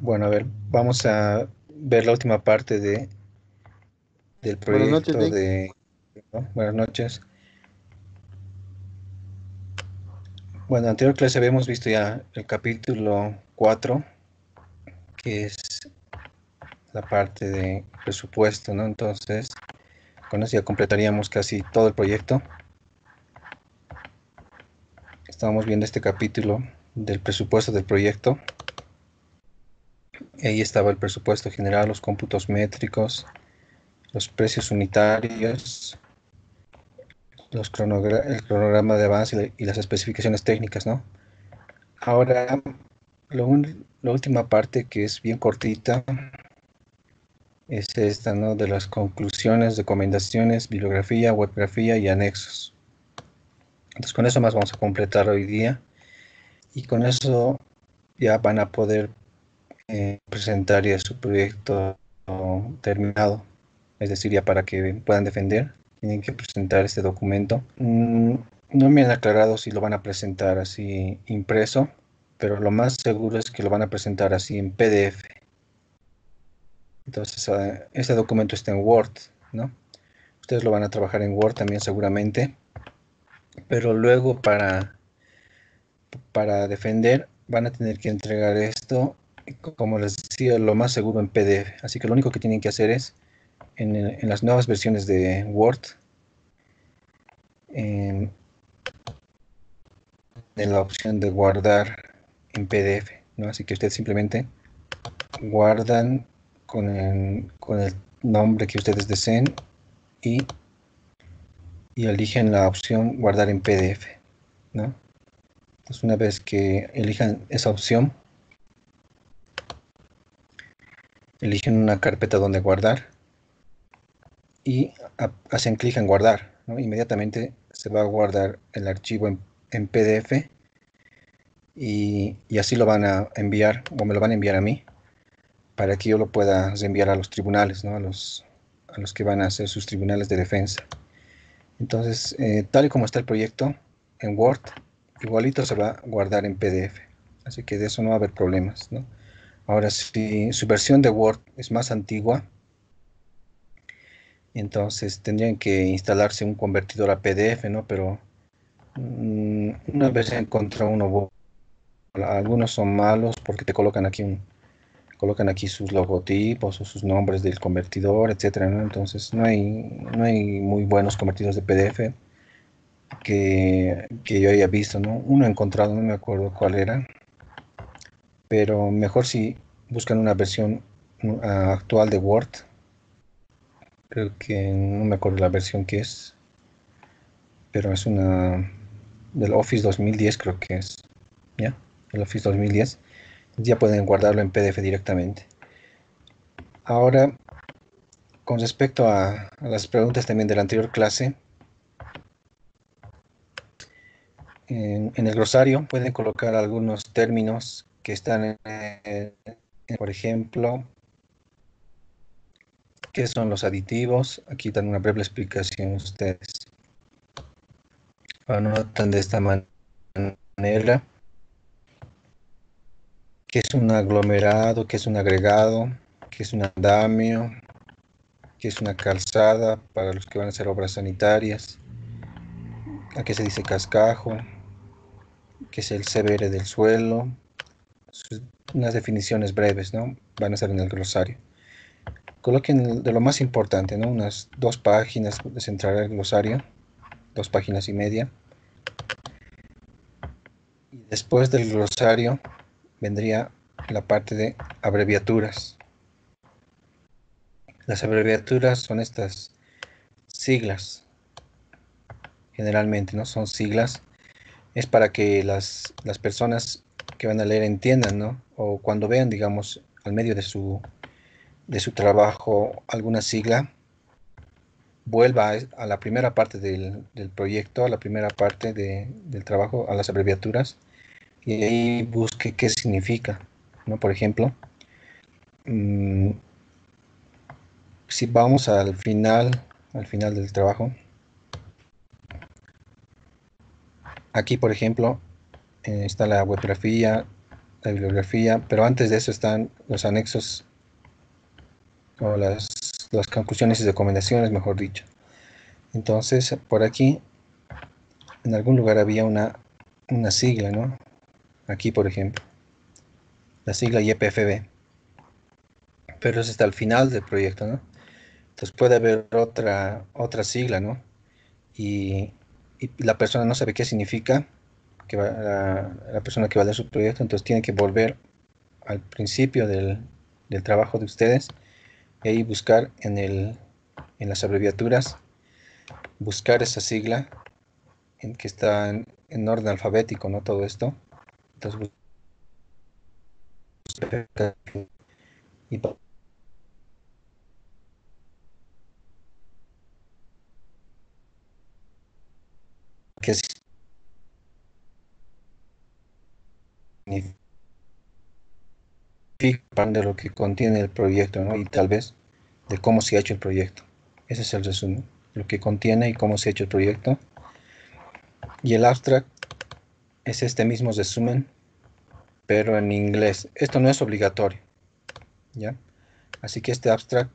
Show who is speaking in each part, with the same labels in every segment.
Speaker 1: Bueno, a ver, vamos a ver la última parte del
Speaker 2: Buenas noches,
Speaker 1: proyecto
Speaker 2: Vic.
Speaker 1: de... ¿no? Buenas noches. Bueno, en la anterior clase habíamos visto ya el capítulo 4, que es la parte de presupuesto, ¿no? Entonces, con eso ya completaríamos casi todo el proyecto. Estábamos viendo este capítulo del presupuesto del proyecto. Y ahí estaba el presupuesto general, los cómputos métricos, los precios unitarios, el cronograma de avance y las especificaciones técnicas, ¿no? Ahora, la última parte que es bien cortita es esta, ¿no? De las conclusiones, recomendaciones, bibliografía, webgrafía y anexos. Entonces, con eso más vamos a completar hoy día y con eso ya van a poder presentar ya su proyecto terminado. Es decir, ya para que puedan defender, tienen que presentar este documento. No me han aclarado si lo van a presentar así impreso, pero lo más seguro es que lo van a presentar así en PDF. Entonces, este documento está en Word, ¿no? Ustedes lo van a trabajar en Word también seguramente, pero luego para defender van a tener que entregar esto, como les decía, lo más seguro en PDF. Así que lo único que tienen que hacer es, en las nuevas versiones de Word, en, en la opción de guardar en PDF, ¿no? Así que ustedes simplemente guardan con el nombre que ustedes deseen y, y eligen la opción guardar en PDF, ¿no? Entonces, una vez que elijan esa opción, eligen una carpeta donde guardar y hacen clic en guardar, ¿no? Inmediatamente se va a guardar el archivo en PDF y así lo van a enviar o me lo van a enviar a mí para que yo lo pueda enviar a los tribunales, ¿no? A los que van a hacer sus tribunales de defensa. Entonces, tal y como está el proyecto en Word, igualito se va a guardar en PDF. Así que de eso no va a haber problemas, ¿no? Ahora, si su versión de Word es más antigua, entonces tendrían que instalarse un convertidor a PDF, ¿no? Pero una vez encontré uno, algunos son malos porque te colocan aquí sus logotipos o sus nombres del convertidor, etcétera, ¿no? Entonces no hay muy buenos convertidores de PDF que yo haya visto, ¿no? Uno he encontrado, no me acuerdo cuál era, pero mejor si buscan una versión actual de Word. Creo que no me acuerdo la versión que es, pero es una del Office 2010, creo que es, ¿ya? El Office 2010. Ya pueden guardarlo en PDF directamente. Ahora, con respecto a las preguntas también de la anterior clase, en el glosario pueden colocar algunos términos que están, por ejemplo, ¿qué son los aditivos? Aquí dan una breve explicación ustedes. Anotan de esta manera. ¿Qué es un aglomerado? ¿Qué es un agregado? ¿Qué es un andamio? ¿Qué es una calzada para los que van a hacer obras sanitarias? ¿A qué se dice cascajo? ¿Qué es el CBR del suelo? Unas definiciones breves, ¿no? Van a ser en el glosario. Coloquen de lo más importante, ¿no? Unas 2 páginas de centrar el glosario, 2 páginas y media. Y después del glosario vendría la parte de abreviaturas. Las abreviaturas son estas siglas, generalmente, ¿no? Son siglas. Es para que las personas que van a leer entiendan, ¿no? O cuando vean, digamos, al medio de su trabajo alguna sigla, vuelva a la primera parte del proyecto, a la primera parte del trabajo, a las abreviaturas, y ahí busque qué significa, ¿no? Por ejemplo, mmm, si vamos al final del trabajo, aquí, por ejemplo, está la webgrafía, la bibliografía, pero antes de eso están los anexos o las conclusiones y recomendaciones, mejor dicho. Entonces, por aquí, en algún lugar había una sigla, ¿no? Aquí, por ejemplo, la sigla YPFB, pero eso está al final del proyecto, ¿no? Entonces puede haber otra sigla, ¿no? Y, y la persona no sabe qué significa, la persona que va a dar su proyecto, entonces tiene que volver al principio del trabajo de ustedes y ahí buscar en las abreviaturas, buscar esa sigla que está en orden alfabético, ¿no? Todo esto. Entonces, y qué significa de lo que contiene el proyecto, ¿no? Y tal vez de cómo se ha hecho el proyecto. Ese es el resumen, lo que contiene y cómo se ha hecho el proyecto. Y el abstract es este mismo resumen, pero en inglés. Esto no es obligatorio, ¿ya? Así que este abstract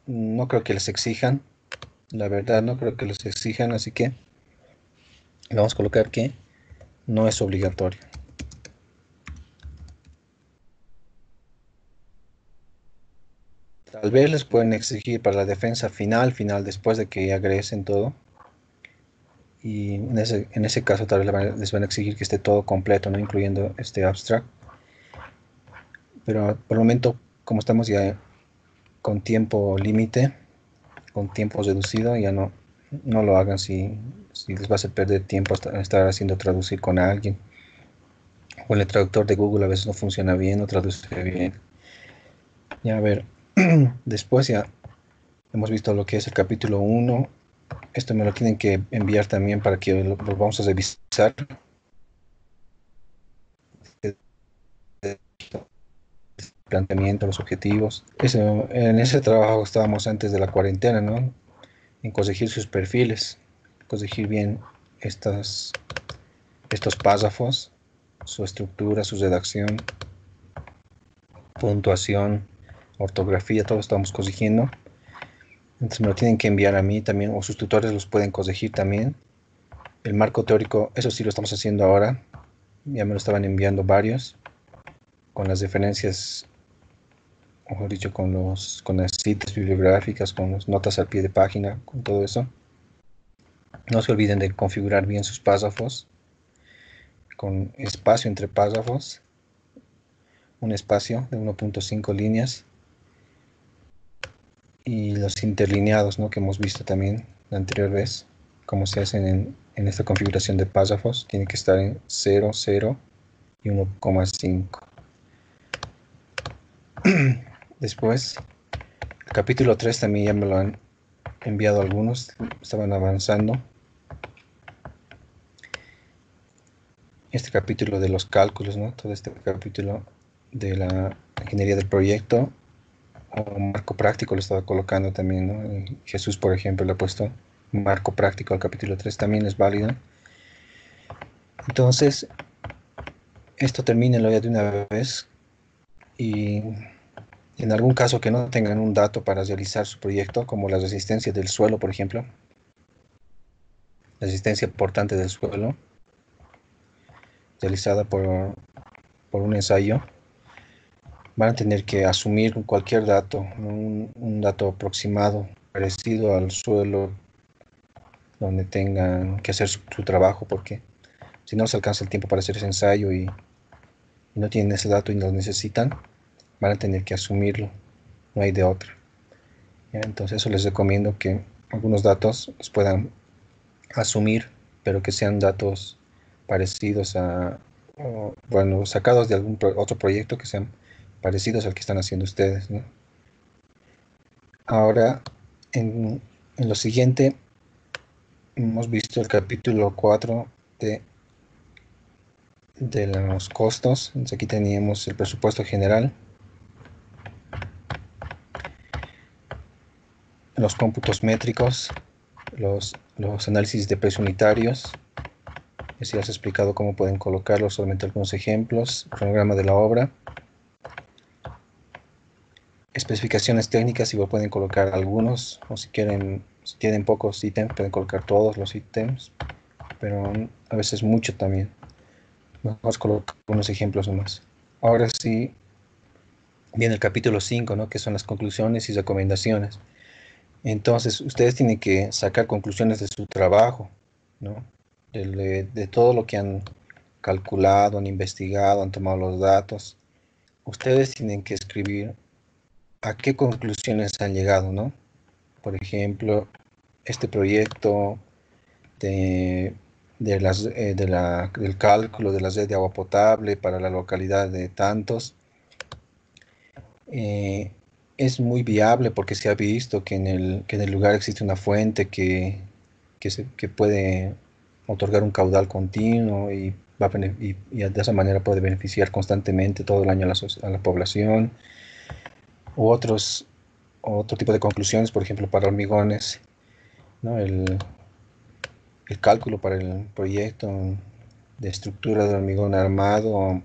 Speaker 1: no creo que les exijan, la verdad no creo que les exijan, así que le vamos a colocar que no es obligatorio. Tal vez les pueden exigir para la defensa final después de que agresen todo. Y en ese caso tal vez les van a exigir que esté todo completo, ¿no? Incluyendo este abstract. Pero por el momento, como estamos ya con tiempo límite, con tiempo reducido, ya no lo hagan si les va a hacer perder tiempo estar haciendo traducir con alguien. O el traductor de Google a veces no funciona bien, no traduce bien. Ya a ver, después ya hemos visto lo que es el capítulo 1. Esto me lo tienen que enviar también para que lo vamos a revisar. Planteamiento, los objetivos. En ese trabajo estábamos antes de la cuarentena, ¿no? En corregir sus perfiles, corregir bien estos párrafos, su estructura, su redacción, puntuación, ortografía, todo estamos corrigiendo. Entonces me lo tienen que enviar a mí también, o sus tutores los pueden corregir también. El marco teórico, eso sí lo estamos haciendo ahora. Ya me lo estaban enviando varios, con las referencias, mejor dicho, con las citas bibliográficas, con las notas al pie de página, con todo eso. No se olviden de configurar bien sus párrafos, con espacio entre párrafos, un espacio de 1.5 líneas, y los interlineados, ¿no? Que hemos visto también la anterior vez, cómo se hacen en esta configuración de párrafos. Tiene que estar en 0, 0 y 1,5. Después, el capítulo 3 también ya me lo han enviado algunos, estaban avanzando. Este capítulo de los cálculos, ¿no? Todo este capítulo de la ingeniería del proyecto, o marco práctico lo estaba colocando también, ¿no? Jesús, por ejemplo, le ha puesto marco práctico al capítulo 3, también es válido. Entonces, esto termínelo ya de una vez, y en algún caso que no tengan un dato para realizar su proyecto, como la resistencia del suelo, por ejemplo, la resistencia portante del suelo, realizada por un ensayo, van a tener que asumir cualquier dato, un dato aproximado, parecido al suelo, donde tengan que hacer su trabajo, porque si no se alcanza el tiempo para hacer ese ensayo y no tienen ese dato y lo necesitan, van a tener que asumirlo, no hay de otra. ¿Ya? Entonces eso les recomiendo, que algunos datos los puedan asumir, pero que sean datos parecidos bueno, sacados de algún otro proyecto, que sean parecidos al que están haciendo ustedes, ¿no? Ahora, en lo siguiente, hemos visto el capítulo 4 de los costos. Entonces aquí teníamos el presupuesto general, los cómputos métricos, los análisis de precio unitarios, Ya les he explicado cómo pueden colocarlo, solamente algunos ejemplos. Cronograma de la obra. Especificaciones técnicas, igual pueden colocar algunos, o si quieren, si tienen pocos ítems, pueden colocar todos los ítems, pero a veces mucho también. Vamos a colocar unos ejemplos nomás. Ahora sí, viene el capítulo 5, ¿no? Que son las conclusiones y recomendaciones. Entonces, ustedes tienen que sacar conclusiones de su trabajo, ¿no? De todo lo que han calculado, han investigado, han tomado los datos. Ustedes tienen que escribir a qué conclusiones han llegado, ¿no? Por ejemplo, este proyecto de, del cálculo de la red de agua potable para la localidad de Tantos eh, es muy viable porque se ha visto que en el lugar existe una fuente que puede otorgar un caudal continuo y, y de esa manera puede beneficiar constantemente todo el año a a la población. U otro tipo de conclusiones, por ejemplo, para hormigones, ¿no? El cálculo para el proyecto de estructura de hormigón armado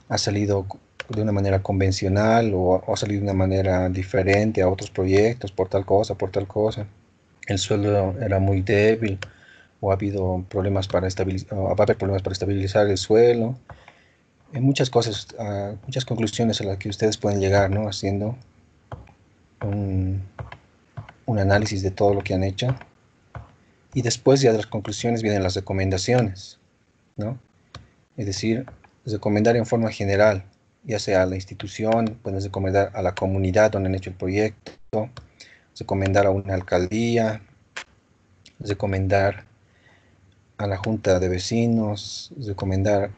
Speaker 1: ha salido de una manera convencional o ha salido de una manera diferente a otros proyectos por tal cosa, por tal cosa. El suelo era muy débil o ha habido problemas para estabilizar, va a haber problemas para estabilizar el suelo. Hay muchas cosas, muchas conclusiones a las que ustedes pueden llegar, ¿no? Haciendo un, un análisis de todo lo que han hecho. Y después ya de las conclusiones vienen las recomendaciones, ¿no? Es decir, recomendar en forma general, ya sea a la institución, puedes recomendar a la comunidad donde han hecho el proyecto, recomendar a una alcaldía, recomendar a la junta de vecinos, recomendar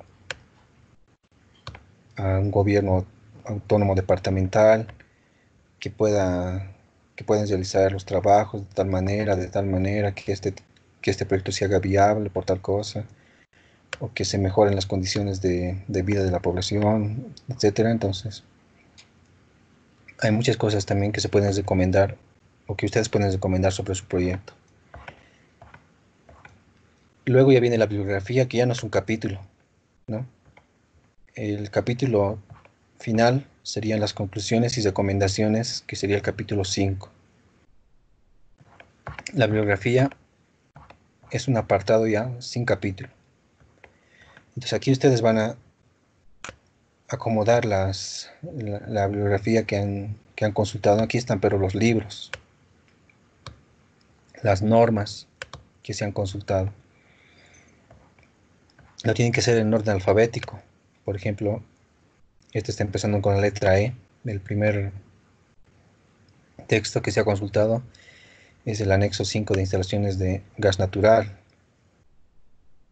Speaker 1: a un gobierno autónomo departamental que que puedan realizar los trabajos de tal manera que este proyecto se haga viable por tal cosa, o que se mejoren las condiciones de vida de la población, etcétera. Entonces, hay muchas cosas también que se pueden recomendar o que ustedes pueden recomendar sobre su proyecto. Luego ya viene la bibliografía, que ya no es un capítulo, ¿no? El capítulo final serían las conclusiones y recomendaciones, que sería el capítulo 5. La bibliografía es un apartado ya sin capítulo. Entonces aquí ustedes van a acomodar la bibliografía que han consultado. Aquí están, pero los libros, las normas que se han consultado. No tienen que ser en orden alfabético. Por ejemplo, este está empezando con la letra E. El primer texto que se ha consultado es el anexo 5 de instalaciones de gas natural.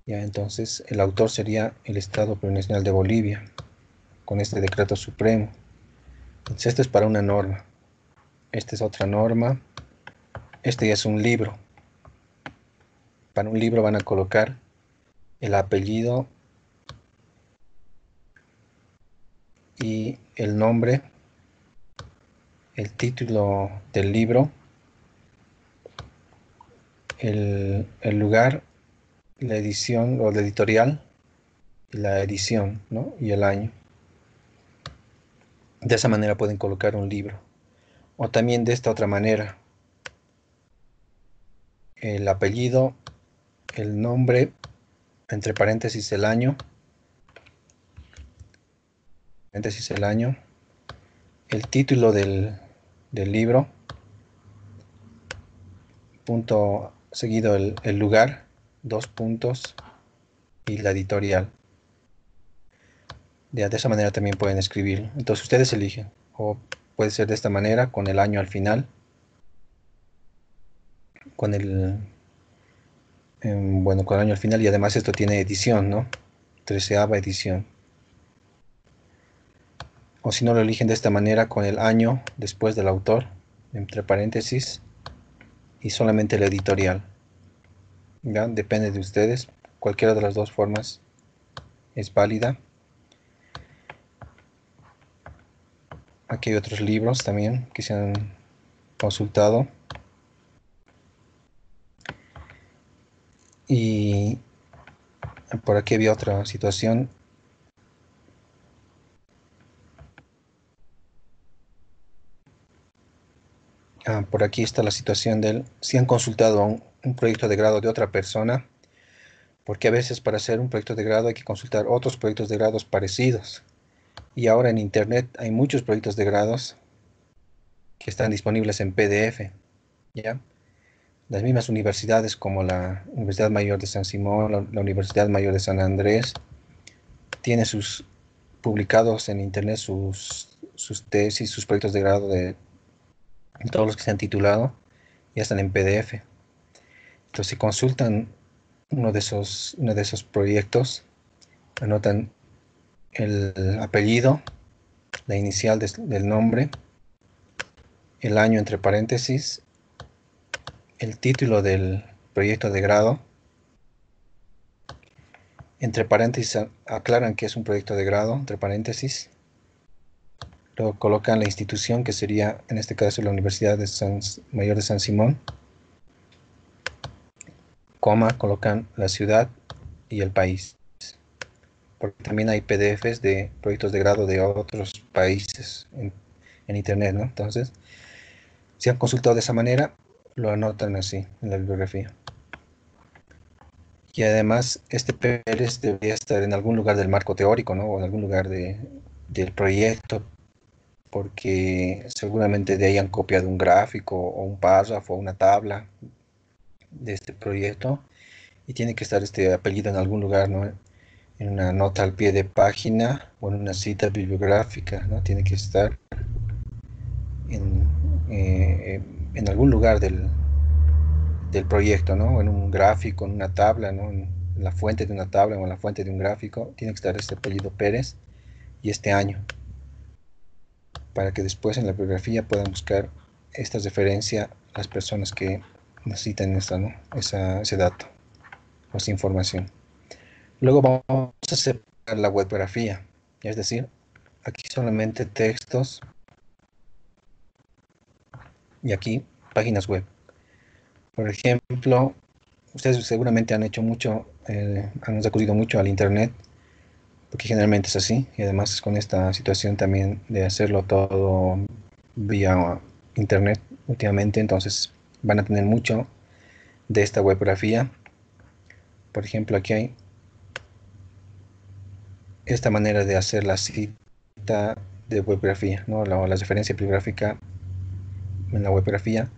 Speaker 1: Ya, entonces el autor sería el Estado Plurinacional de Bolivia, con este decreto supremo. Entonces esto es para una norma. Esta es otra norma. Este ya es un libro. Para un libro van a colocar el apellido y el nombre, el título del libro, el lugar, la edición o la editorial, la edición, ¿no? Y el año. De esa manera pueden colocar un libro. O también de esta otra manera, el apellido, el nombre, entre paréntesis el año, paréntesis el año, el título del libro, punto seguido el lugar, dos puntos, y la editorial. Ya, de esa manera también pueden escribir. Entonces ustedes eligen. O puede ser de esta manera, con el año al final, con bueno, con el año al final, y además esto tiene edición, ¿no? 13ª edición. O si no, lo eligen de esta manera, con el año después del autor, entre paréntesis, y solamente la editorial. ¿Ya? Depende de ustedes. Cualquiera de las dos formas es válida. Aquí hay otros libros también que se han consultado. Y Por aquí había otra situación. Por aquí está la situación del si han consultado un proyecto de grado de otra persona, porque a veces para hacer un proyecto de grado hay que consultar otros proyectos de grados parecidos. Y ahora en Internet hay muchos proyectos de grados que están disponibles en PDF, ¿ya? Las mismas universidades como la Universidad Mayor de San Simón, la Universidad Mayor de San Andrés, tiene sus publicados en Internet sus tesis, sus proyectos de grado de todos los que se han titulado, ya están en PDF. Entonces, si consultan uno de esos proyectos, anotan el apellido, la inicial del nombre, el año entre paréntesis, el título del proyecto de grado, entre paréntesis aclaran que es un proyecto de grado, entre paréntesis, luego colocan la institución, que sería en este caso la Universidad Mayor de San Simón, coma, colocan la ciudad y el país, porque también hay PDFs de proyectos de grado de otros países en Internet, ¿no? Entonces, si han consultado de esa manera, lo anotan así en la bibliografía. Y además, este Pérez debería estar en algún lugar del marco teórico, ¿no? O en algún lugar del proyecto, porque seguramente de ahí han copiado un gráfico o un párrafo o una tabla de este proyecto y tiene que estar este apellido en algún lugar, ¿no? En una nota al pie de página o en una cita bibliográfica, ¿no? Tiene que estar en, eh, en algún lugar del proyecto, ¿no? En un gráfico, en una tabla, ¿no? En la fuente de una tabla o en la fuente de un gráfico, tiene que estar este apellido Pérez y este año, para que después en la bibliografía puedan buscar esta referencia a las personas que necesitan esta, ¿no? Ese dato o esa información. Luego vamos a separar la webgrafía, es decir, aquí solamente textos y aquí páginas web. Por ejemplo, ustedes seguramente han hecho mucho, han recurrido mucho al Internet, porque generalmente es así, y además con esta situación también de hacerlo todo vía Internet últimamente, entonces van a tener mucho de esta webgrafía. Por ejemplo, aquí hay esta manera de hacer la cita de webgrafía, ¿no? La referencia bibliográfica en la webgrafía.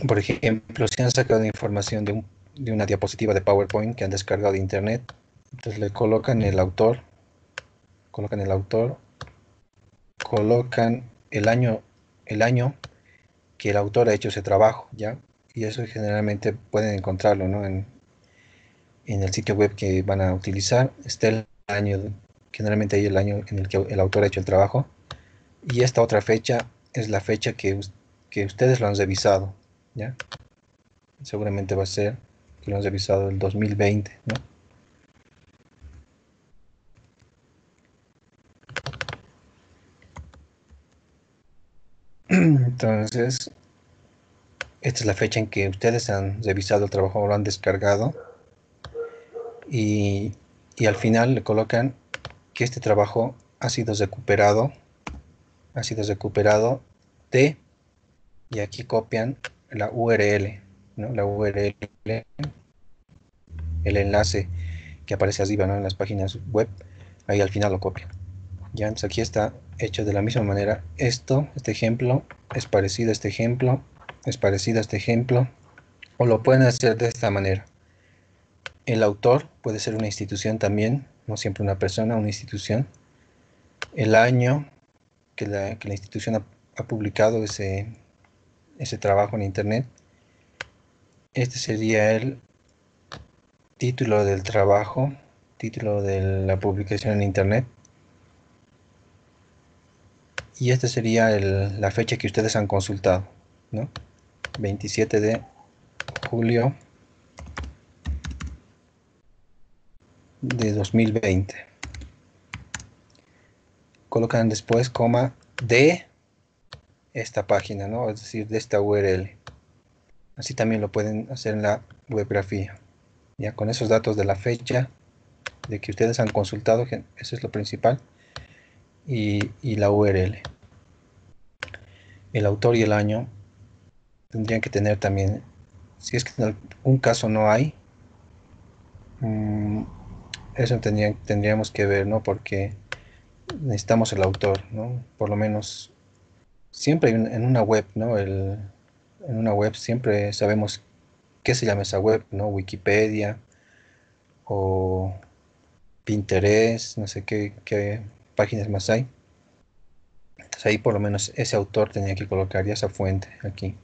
Speaker 1: Por ejemplo, si han sacado información de una diapositiva de PowerPoint que han descargado de Internet, entonces le colocan el autor, colocan el año que el autor ha hecho ese trabajo, ¿ya? Y eso generalmente pueden encontrarlo, ¿no? En el sitio web que van a utilizar, está el año, generalmente hay el año en el que el autor ha hecho el trabajo, y esta otra fecha es la fecha que ustedes lo han revisado, ¿ya? Seguramente va a ser que lo han revisado el 2020, ¿no? Entonces, esta es la fecha en que ustedes han revisado el trabajo o lo han descargado y, y al final le colocan que este trabajo ha sido recuperado de, y aquí copian la URL, ¿no? La URL, el enlace que aparece arriba, ¿no? En las páginas web, ahí al final lo copian. Ya, entonces aquí está hecho de la misma manera. Este ejemplo es parecido a este ejemplo, es parecido a este ejemplo, o lo pueden hacer de esta manera. El autor puede ser una institución también, no siempre una persona, una institución. El año que la institución ha publicado ese trabajo en Internet. Este sería el título del trabajo, título de la publicación en Internet. Y esta sería la fecha que ustedes han consultado, ¿no? 27 de julio de 2020. Colocan después coma de esta página, ¿no? Es decir, de esta URL. Así también lo pueden hacer en la webgrafía. Ya con esos datos de la fecha, de que ustedes han consultado, eso es lo principal, y la URL. El autor y el año tendrían que tener también, si es que en algún caso no hay, mm, eso tendríamos que ver, ¿no? Porque necesitamos el autor, ¿no? Por lo menos siempre hay en una web, ¿no? En una web siempre sabemos qué se llama esa web, ¿no? Wikipedia o Pinterest, no sé qué páginas más hay. Entonces ahí por lo menos ese autor tenía que colocar ya esa fuente aquí.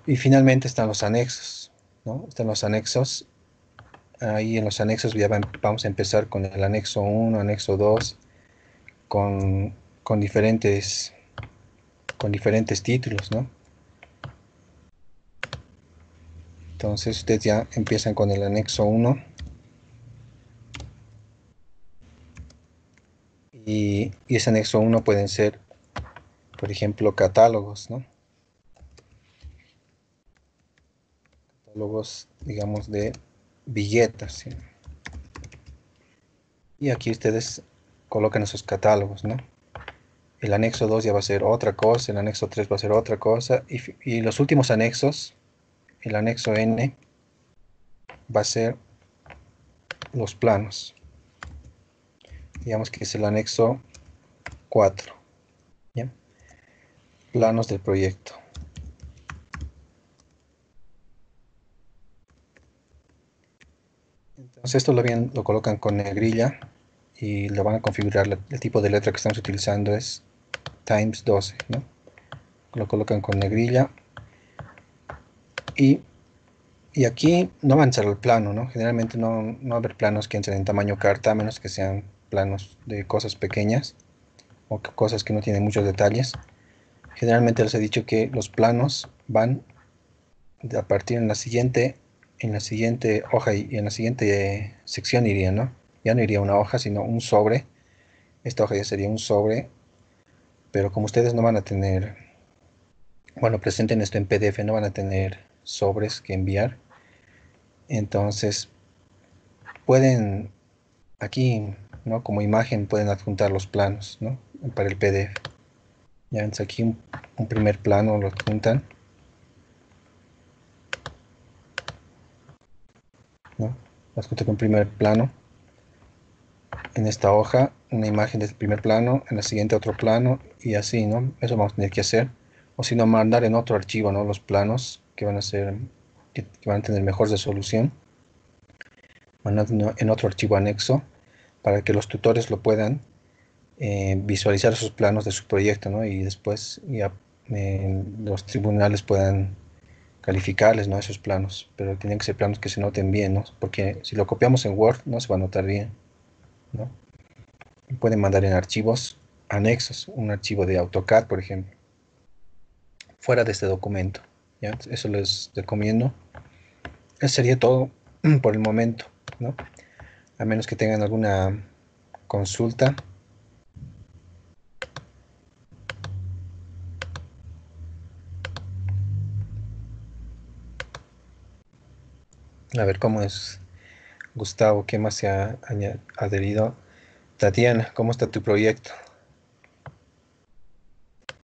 Speaker 1: Y finalmente están los anexos, ¿no? Están los anexos. Ahí en los anexos ya vamos a empezar con el anexo 1, anexo 2, con, con diferentes, con diferentes títulos, ¿no? Entonces ustedes ya empiezan con el anexo 1 y ese anexo 1 pueden ser, por ejemplo, catálogos, ¿no? Catálogos, digamos, de billetas, ¿sí? Y aquí ustedes colocan esos catálogos, ¿no? El anexo 2 ya va a ser otra cosa, el anexo 3 va a ser otra cosa, y los últimos anexos, el anexo N, va a ser los planos. Digamos que es el anexo 4, ¿ya? Planos del proyecto. Entonces esto lo colocan con negrilla y lo van a configurar. El tipo de letra que estamos utilizando es Times 12, ¿no? Lo colocan con negrilla y, y aquí no va a entrar el plano, ¿no? Generalmente no va a haber planos que entren en tamaño carta, a menos que sean planos de cosas pequeñas o cosas que no tienen muchos detalles. Generalmente les he dicho que los planos van a partir en la siguiente hoja y en la siguiente sección iría, ¿no? Ya no iría una hoja, sino un sobre. Esta hoja ya sería un sobre, pero como ustedes no van a tener, bueno, presenten esto en PDF, no van a tener sobres que enviar, entonces pueden aquí, ¿no? Como imagen pueden adjuntar los planos, ¿no? Para el PDF. Ya entonces aquí un primer plano lo adjuntan, ¿no? Adjuntan un primer plano. En esta hoja una imagen del primer plano, en la siguiente otro plano y así, ¿no? Eso vamos a tener que hacer. O si no, mandar en otro archivo, ¿no? Los planos que van a ser, que van a tener mejor resolución, mandar en otro archivo anexo para que los tutores lo puedan visualizar esos planos de su proyecto, ¿no? Y después ya los tribunales puedan calificarles, ¿no? Esos planos, pero tienen que ser planos que se noten bien, ¿no? Porque si lo copiamos en Word no se va a notar bien, ¿no? Pueden mandar en archivos anexos, un archivo de AutoCAD, por ejemplo, fuera de este documento. ¿Ya? Eso les recomiendo. Eso sería todo por el momento, ¿no? A menos que tengan alguna consulta. A ver cómo es Gustavo, qué más se ha adherido. Tatiana, ¿cómo está tu proyecto?